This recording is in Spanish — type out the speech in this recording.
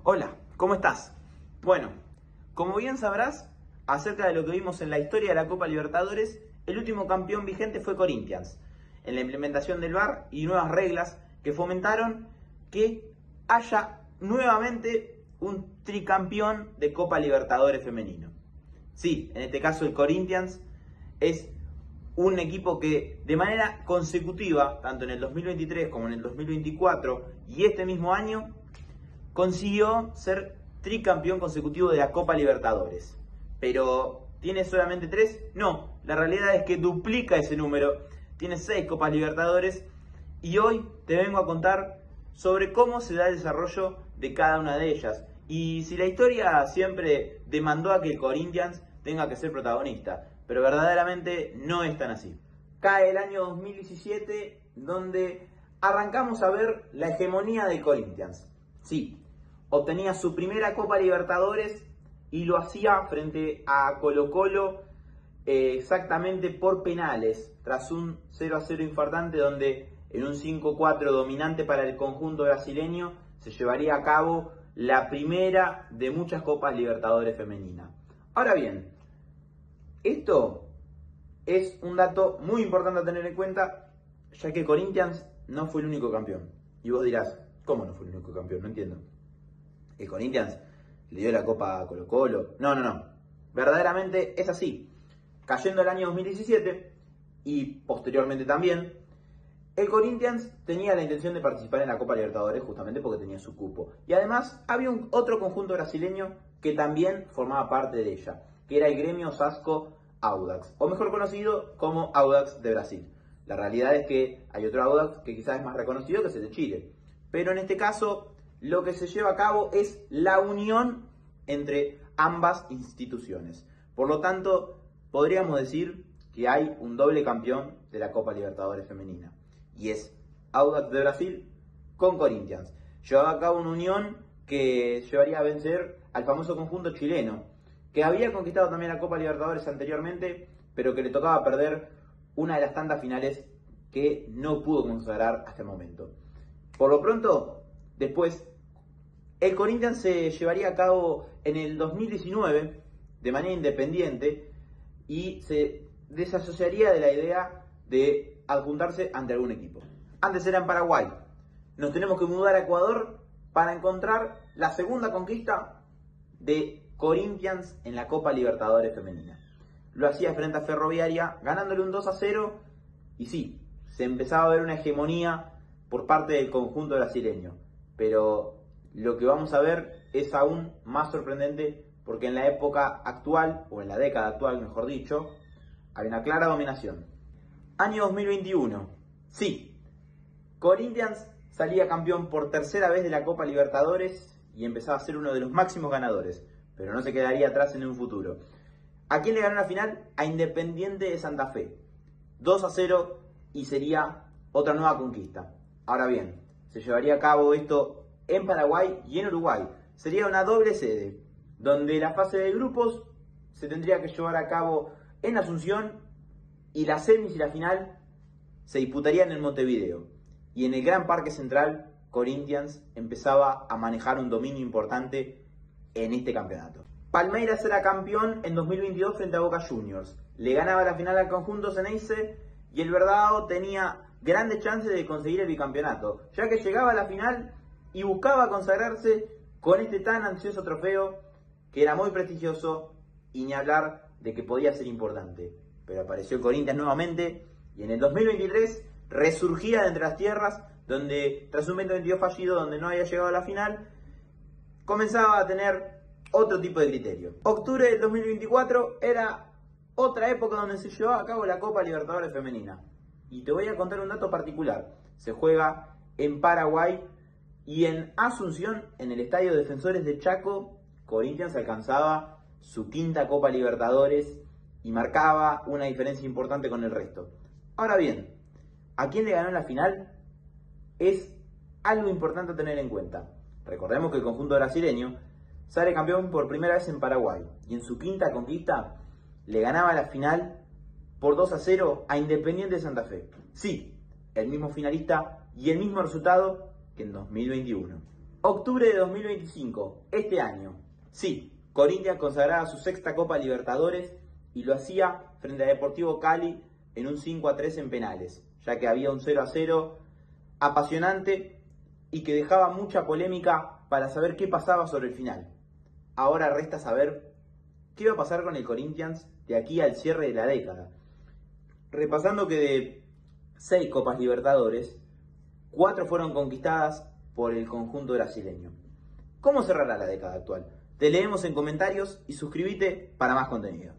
Hola, ¿cómo estás? Bueno, como bien sabrás, acerca de lo que vimos en la historia de la Copa Libertadores, el último campeón vigente fue Corinthians, en la implementación del VAR y nuevas reglas que fomentaron que haya nuevamente un tricampeón de Copa Libertadores femenino. Sí, en este caso el Corinthians es un equipo que de manera consecutiva, tanto en el 2023 como en el 2024 y este mismo año, consiguió ser tricampeón consecutivo de la Copa Libertadores. Pero, ¿tiene solamente 3? No, la realidad es que duplica ese número. Tiene 6 Copas Libertadores y hoy te vengo a contar sobre cómo se da el desarrollo de cada una de ellas. Y si la historia siempre demandó a que el Corinthians tenga que ser protagonista, pero verdaderamente no es tan así. Cae el año 2017 donde arrancamos a ver la hegemonía del Corinthians. Sí, obtenía su primera Copa Libertadores y lo hacía frente a Colo-Colo exactamente por penales, tras un 0-0 infartante donde en un 5-4 dominante para el conjunto brasileño se llevaría a cabo la primera de muchas Copas Libertadores femeninas. Ahora bien, esto es un dato muy importante a tener en cuenta, ya que Corinthians no fue el único campeón. Y vos dirás, ¿cómo no fue el único campeón? No entiendo. ¿El Corinthians le dio la copa a Colo-Colo? No. Verdaderamente es así. Cayendo el año 2017 y posteriormente también, el Corinthians tenía la intención de participar en la Copa Libertadores justamente porque tenía su cupo. Y además había otro conjunto brasileño que también formaba parte de ella, que era el Gremio Osasco Audax, o mejor conocido como Audax de Brasil. La realidad es que hay otro Audax que quizás es más reconocido, que es el de Chile. Pero en este caso, lo que se lleva a cabo es la unión entre ambas instituciones. Por lo tanto, podríamos decir que hay un doble campeón de la Copa Libertadores femenina. Y es Audax de Brasil con Corinthians. Llevaba a cabo una unión que llevaría a vencer al famoso conjunto chileno, que había conquistado también la Copa Libertadores anteriormente, pero que le tocaba perder una de las tantas finales que no pudo consagrar hasta el momento. Por lo pronto, después, el Corinthians se llevaría a cabo en el 2019 de manera independiente y se desasociaría de la idea de adjuntarse ante algún equipo. Antes era en Paraguay. Nos tenemos que mudar a Ecuador para encontrar la segunda conquista de Corinthians en la Copa Libertadores femenina. Lo hacía frente a Ferroviaria, ganándole un 2-0, y sí, se empezaba a ver una hegemonía por parte del conjunto brasileño. Pero lo que vamos a ver es aún más sorprendente porque en la época actual, o en la década actual mejor dicho, hay una clara dominación. Año 2021. Sí, Corinthians salía campeón por tercera vez de la Copa Libertadores y empezaba a ser uno de los máximos ganadores, pero no se quedaría atrás en un futuro. ¿A quién le ganó la final? A Independiente de Santa Fe. 2-0 y sería otra nueva conquista. Ahora bien, se llevaría a cabo esto en Paraguay y en Uruguay. Sería una doble sede, donde la fase de grupos se tendría que llevar a cabo en Asunción y las semis y la final se disputarían en Montevideo. Y en el Gran Parque Central, Corinthians empezaba a manejar un dominio importante en este campeonato. Palmeiras era campeón en 2022 frente a Boca Juniors. Le ganaba la final al conjunto Ceneice y el Verdao tenía grandes chances de conseguir el bicampeonato, ya que llegaba a la final y buscaba consagrarse con este tan ansioso trofeo que era muy prestigioso y ni hablar de que podía ser importante. Pero apareció el Corinthians nuevamente y en el 2023 resurgía de entre las tierras, donde tras un 2022 fallido donde no había llegado a la final, comenzaba a tener otro tipo de criterio. Octubre del 2024 era otra época donde se llevaba a cabo la Copa Libertadores femenina. Y te voy a contar un dato particular. Se juega en Paraguay y en Asunción, en el Estadio Defensores de Chaco, Corinthians alcanzaba su quinta Copa Libertadores y marcaba una diferencia importante con el resto. Ahora bien, ¿a quién le ganó en la final? Es algo importante a tener en cuenta. Recordemos que el conjunto brasileño sale campeón por primera vez en Paraguay y en su quinta conquista le ganaba la final por 2-0 a Independiente de Santa Fe. Sí, el mismo finalista y el mismo resultado que en 2021. Octubre de 2025, este año. Sí, Corinthians consagraba su sexta Copa Libertadores y lo hacía frente a Deportivo Cali en un 5-3 en penales, ya que había un 0-0 apasionante y que dejaba mucha polémica para saber qué pasaba sobre el final. Ahora resta saber qué va a pasar con el Corinthians de aquí al cierre de la década. Repasando que de 6 Copas Libertadores, 4 fueron conquistadas por el conjunto brasileño. ¿Cómo cerrará la década actual? Te leemos en comentarios y suscríbete para más contenido.